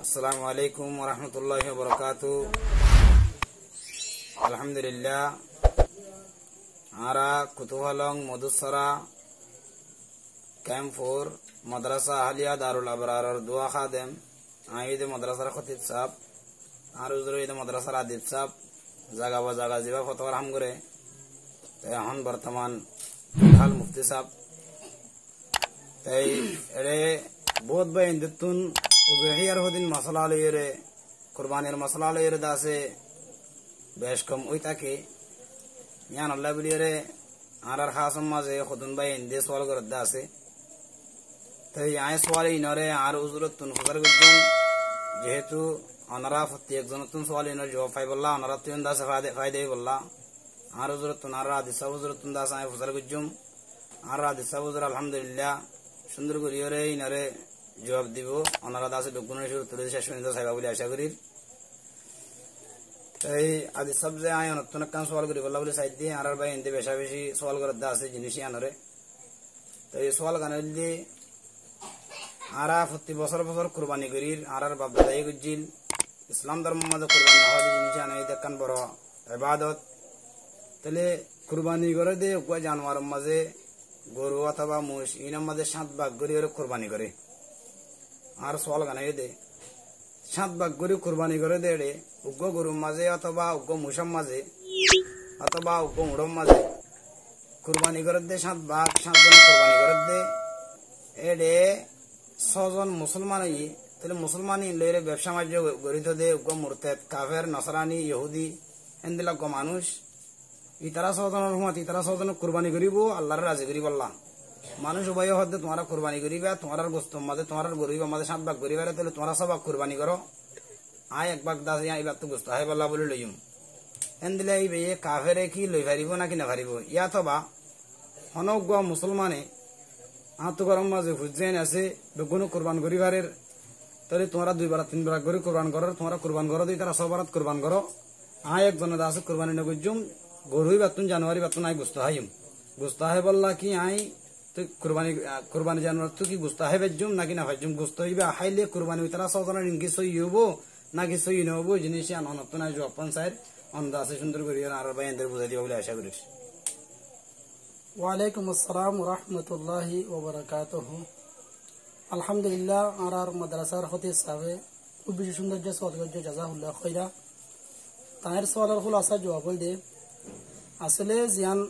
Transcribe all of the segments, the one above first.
আসসালামু আলাইকুম ওয়া রাহমাতুল্লাহি ওয়া বারাকাতুহু। আলহামদুলিল্লাহ আরা কুতুহালং মধুসরা ক্যাম্পোর মাদ্রাসা আহলিয়া দারুল আবরারর দোয়া খাদেম আইদ মাদ্রাসার খতিব সাহেব আর উজরইদ মাদ্রাসার আদিব সাহেব জাগা বা জাগা জিবা ফতোয়ার হাম করে এখন বর্তমান হাল মুফতি সাহেব তাই এরে বহুত ভাই ইন্দুতুন উবহিয়ার হদিন মশলা লইরে কুরবানির মশলা লইরে দাসে বেশ কম ওই থাকে ইয়ান আল্লাহ বলিরে আর খাসম মাঝে খুদুন ভাই ইন্দে সওয়াল করে দাসে তাই আই সওয়াল ইনরে আর উজরতুন ফজর গুজন যেহেতু অনারা ফতি একজনতুন সওয়াল ইনর জবাব পাই বললা অনারা তুন দাসে ফায়দা বললা আর উজরতুন আর আদিস উজরতুন দাস আই ফজর গুজুম আর আদিস উজর আলহামদুলিল্লাহ সুন্দর করিরে ইনরে জবাব দিব ওনারা দাসে ডকুনের শুরু তুলে শেষ পর্যন্ত সাইবা বলে আশা করি এই আদি সবজে আয় নতুন কাম সওয়াল করি বললা বলে সাইড দিয়ে আর ভাই ইনতে বেশা বেশি সওয়াল করে দাসে জিনিসই আনরে তো এই সওয়াল গানের দিয়ে আরা প্রতি বছর বছর কুরবানি করির আর বাপ দাদাই গুজিল ইসলাম ধর্ম মাঝে কুরবানি হয় জিনিস আনাই দেখান বড় ইবাদত তাহলে কুরবানি করে দে কয় জানোয়ারের মাঝে গরু অথবা মোষ ইনার মাঝে 7 ভাগ করে কুরবানি করে আর সওয়াল গানাই দে 7 ভাগ করে কুরবানি করে দে রে উগ্র গরুর মাঝে অথবা উগ্র মোষের মাঝে অথবা উগ্র উড়র মাঝে কুরবানি করে দে 7 ভাগ 7 জন কুরবানি করে দে এডে 6 জন মুসলমান ই তাহলে মুসলমান লইরে ব্যবসা বাণিজ্য গরিত দে উগ্র মুরতাদ কাফের নসরানি ইহুদি এন্দিলা গো মানুষ ইতারা 6 জনের রহমত ইতারা 6 জন কুরবানি করিব আল্লাহর রাজি করিব আল্লাহ মানুষ উভয় হতে তোমরা কুরবানি করিবা তোমার গোস্ত মাঝে তোমার গরিব মাঝে 7 ভাগ করিবারে তাহলে তোমরা 6 ভাগ কুরবানি করো আয় 1 ভাগ দাস ইয়া তো গোস্ত হয় বল্লা বলে লইম এন্দিলে এই বে কাফেরে কি লই পারিব নাকি না পারিব ইয়া তবা অনগ্য মুসলমানে আত গরম মাঝে হুজেন আছে বেগুন কুরবান করিবারের তাহলে তোমরা 2 বার 3 বার করে কুরবান করো তোমরা কুরবান করো দি তারা 6 বারাত কুরবান করো আয় একজন দাস কুরবানি ন গজুম গরুই বাতুন জানুয়ারি বাতুন আই গোস্ত হাইম গোস্ত হয় বল্লা কি আই তো কুরবানি জানোয়ার তো কি গোস্ত হয় বেজুম নাকি না বেজুম গোস্ত হইবে হাইলে কুরবানি তারা 6 জনের ইনকি সই হবো নাকি সই নহবো জিনিস অনত নাই জব পঞ্চায়েত অন্দাজে সুন্দর করি আর ভাই এদের বুঝাই দিব বলে আশা করি। ওয়ালাইকুম আসসালাম ওয়া রাহমাতুল্লাহি ওয়া বারাকাতুহু। আলহামদুলিল্লাহ আর মাদ্রাসার খতিব সাহেব খুব বেশি সুন্দর যে সওয়াল করছে জাযাহুল্লাহ খাইরা তার সওয়ালের খুলাসা জবাব দে আসলে জিয়ান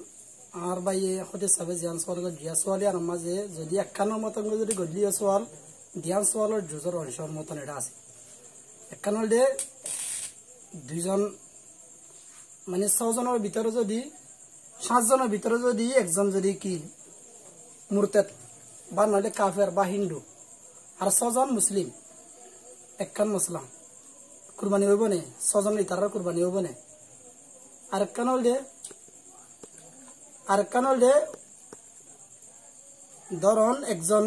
আর ভাইয়ে খতিব সাহেব জিয়ান সওয়াল করে জিয়া সওয়ালি আর মাঝে যদি 51 মতন যদি গডলিও সওয়াল ধ্যান সওয়ালের জুজর অংশের মতন এটা আছে 51 দে দুইজন মানে 6 জনের ভিতরে যদি 7 জনের ভিতরে যদি একজন যদি কি মুরতাদ বা নালে কাফের বা হিন্দু আর 6 জন মুসলিম 51 মুসলিম কুরবানি হইব না 6 জন ইতারা কুরবানি হইব না আর 51 দে ধরুন একজন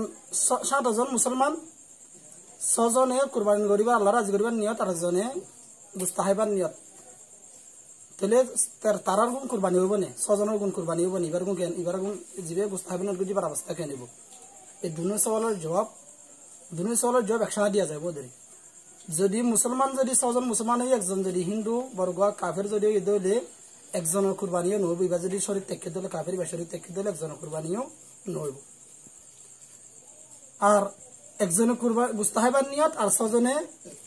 7 জন মুসলমান 6 জনে কুরবানি করিবা আল্লাহ রাজি করিবার নিয়ত আর জনে মুস্তাহিবার নিয়ত তাহলে তারার গুণ কুরবানি হইব না 6 জনের গুণ কুরবানি হইব না এবার গুণ জিবে মুস্তাহিবার গুণ দিবার অবস্থা কেন নিব এই দুনো সওয়ালের জবাব একসাথে দিয়া যায় বোধ যদি মুসলমান যদি 6 জন মুসলমান হই একজন যদি হিন্দু বর্গ কাফের যদি দলে একজনের কুরবানিও নহব এবার যদি শরীর ত্যাগ দলে কাফের বা শরীর ত্যাগ দলে একজনের কুরবানিও নহব আর একজনে কুরবানি মুস্তাহিবার নিয়ত আর 6 জনে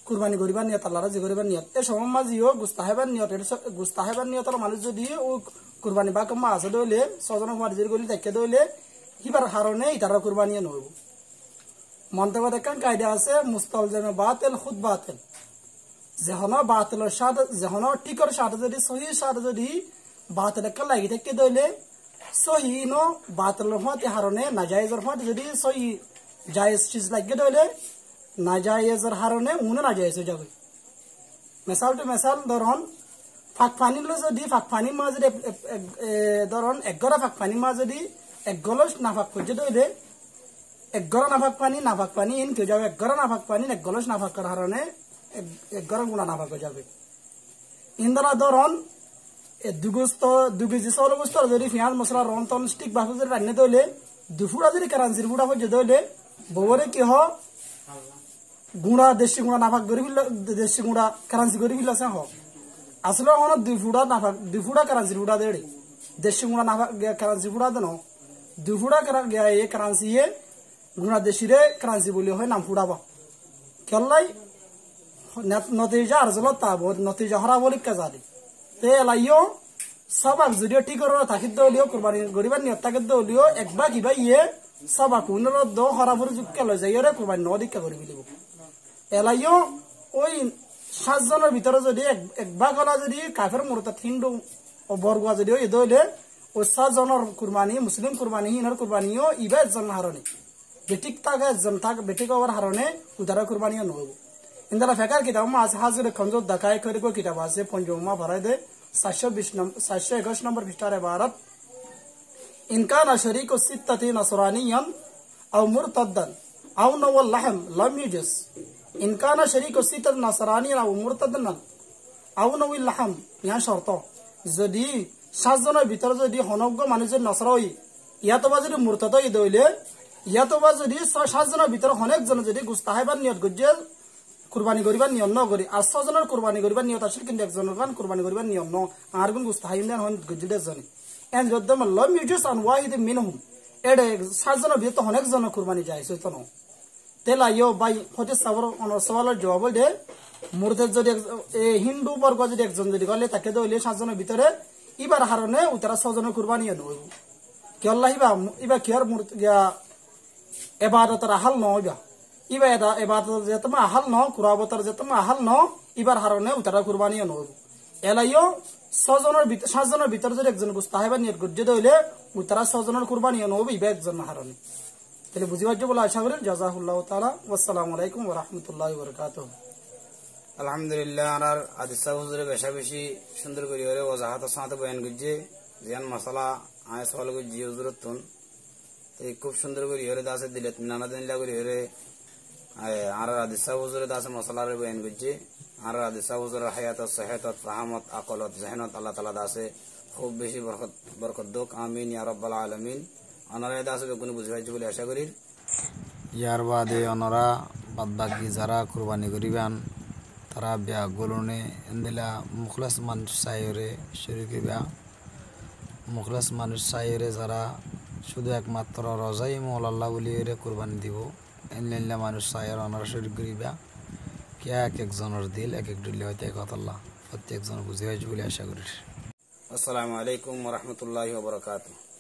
কুরবানি করিবার নিয়ত আল্লাহ রাজি করিবার নিয়ত এই সমাজিও মুস্তাহিবার নিয়তের মানুষ যদি ও কুরবানি বা কমা আছে দলে 6 জনের কুরবানি যদি গলি ত্যাগ দলে হিবার হারনে ইতারা কুরবানিও নহব মন্তব্য দেখান কায়দা আছে মুস্তালজামে বাতিল খুদ বাতিল যেহনো বাতিলের সাথে যেহনো ঠিকর সাথে যদি সহি সাথে যদি বাতিল একটা লাগি থাকে দইলে সহি নো বাতিলের হতে হারনে নাজায়েজের হতে যদি সহি জায়েজ চিজ লাগে দইলে নাজায়েজের হারনে মুনে নাজায়েজ হয়ে যাবে মিসাল ধরুন ফাঁকফানি লো যদি ফাঁকফানি মা যদি ধরুন 11 ফাঁকফানি মা যদি 11 নাফাক করছে দইলে 11 নাফাক পানি ইন কে যাবে 11 নাফাক পানি 11 নাফাক করার কারণে 11 গুণা নাফাক হয়ে যাবে ইন্দ্রা ধরন দুগেজি সল গোস্ত যদি পেঁয়াজ মশলা রন্তন স্টিক ভাবে যদি রান্না দইলে দুফুড়া যদি কারাঞ্চির ফুড়া হয়ে দইলে বউরে কি হ গুঁড়া দেশি গুঁড়া নাফাক গড়ি ফেললে দেশি গুঁড়া কারাঞ্চি গড়ি ফেলছে হোক আসলে আমার 2 ফুটা নাফাক 2 ফুটা কারাঞ্চি ফুটা দেড়ে দেশি গুঁড়া নাফাক কারাঞ্চি ফুটা দেন 2 ফুটা কারাঞ্চি গুঁড়া দেশি রে কারাঞ্চি বলি হয় নাম ফুটাবা কেলাই নতিজা আর জল তাব নতিজা হরা বলি কাজারি তে লাইও সবাক যদিও ঠিক করে থাকি দলিও কুরবানি গরিবার নিয়ত থাকে দলিও একবা কিবা সবাক উন্নর দ হরাপুর যুগকে লই যাই রে কুরবানি নদীকা করি বিলিব এলাইও ওই 7 জনের ভিতরে যদি একবা গলা যদি কাফের মুরতা হিন্দু ও বর্গা যদি এ দইলে ওই 7 জনের কুরবানি মুসলিম কুরবানি হিনার কুরবানিও ইবা একজন হারনে বেটিক তাকে একজন থাক বেটিক ওর হারনে উদারা কুরবানিও নব ইন্দালা ফেকার কিতাব মা আছে হাজির খঞ্জ দেখায় করে কো কিতাব আছে পঞ্জমা ভরাই দে 721 নম্বর পৃষ্ঠারে ভারত ইনকান শরীক সিত্তাতি নসরানিয়ান আও মুরতাদান আও নওয়াল লাহম লাম ইউজস ইনকান শরীক সিত্তাত নসরানিয়ান আও মুরতাদান আও নওয়াল লাহম ইয়া শর্ত যদি 7 জনের ভিতরে যদি হনজ্ঞ মানুষ যদি নসরা হই ইয়াতবা যদি মুরতাদ হই দইলে ইয়াতবা যদি 7 জনের ভিতরে অনেক জন যদি গুস্তাহাইবার নিয়ত গজ্জে কুরবানি করিবার নিয়ম ন করি আর 6 জনের কুরবানি করিবার নিয়ত আছে কিন্তু একজনের গান কুরবানি করিবার নিয়ম ন আর গুণ গুস্তাহাইম দেন হন গজ্জে জনি এন্ড যদম লাম ইউজস অন ওয়াহিদ মিনহুম এডে 7 জনের ভিতরে অনেক জন কুরবানি যায় সইতো ন তেলা ইয়ো বাই হতে সাবর অন সওয়ালের জবাব দে মুরতাদ যদি হিন্দু বর্গ যদি একজন যদি গলে তাকে দইলে 7 জনের ভিতরে ইবার হারনে উতারা 6 জনের কুরবানি নব কি আল্লাহ ইবা কি আর মুরতা ইবাদতের হাল ন ইবা ইবাদত যেতমা হাল ন কুরাবতর যেতমা হাল ন ইবার হারনে উতারা কুরবানি নব এলাইও 7 জনের ভিতরে যদি একজন গুস্তাহাইবার নিয়ত গজ্জে দইলে উতারা 6 জনের কুরবানি নব ইবা একজন হারনে তাহলে বুঝিবাজ্য বলে আশা করি জাযাহুল্লাহু তাআলা ওয়াসসালামু আলাইকুম ওয়া রাহমাতুল্লাহি ওয়া বারাকাতুহু আলহামদুলিল্লাহ আর আদিসা হুজুরে বেশা বেশি সুন্দর করি হরে ওজাহাত সাথে বয়ান গজ্জে জিয়ান মশলা আয় সওয়াল গজ্জি হুজুরত তুন এই খুব সুন্দর করি হরে দাসে দিলে নানা দিন লাগরি হরে আর আদিসা হুজুরে দাসে মশলার বয়ান গজ্জে আর আদিসা হুজুরের হায়াত সাহাত ফাহামত আকলত জহনত আল্লাহ তাআলা দাসে খুব বেশি বরকত দোক আমিন ইয়া রাব্বাল আলামিন অনারা দাসে বেগুন বুঝাইছে বলে আশা করি ইয়ার বাদে অনারা বাদবাকি যারা কুরবানি করিবেন তারা বিয়া গোলনে এন্দিলা মুখলাস মানুষ সাইরে শরীকে বিয়া মুখলাস মানুষ সাইরে যারা শুধু একমাত্র রজাই মৌলাল্লাহ বলি কুরবানি দিব এনলিল্লা মানুষ সাইর অনারা শরীর করিবা কে এক একজনের দিল এক এক দিলে হয়তো এক আল্লাহ প্রত্যেকজন বুঝে হয়েছে বলে আশা করি আসসালামু আলাইকুম ওয়া রাহমাতুল্লাহি ওয়া বারাকাতুহু।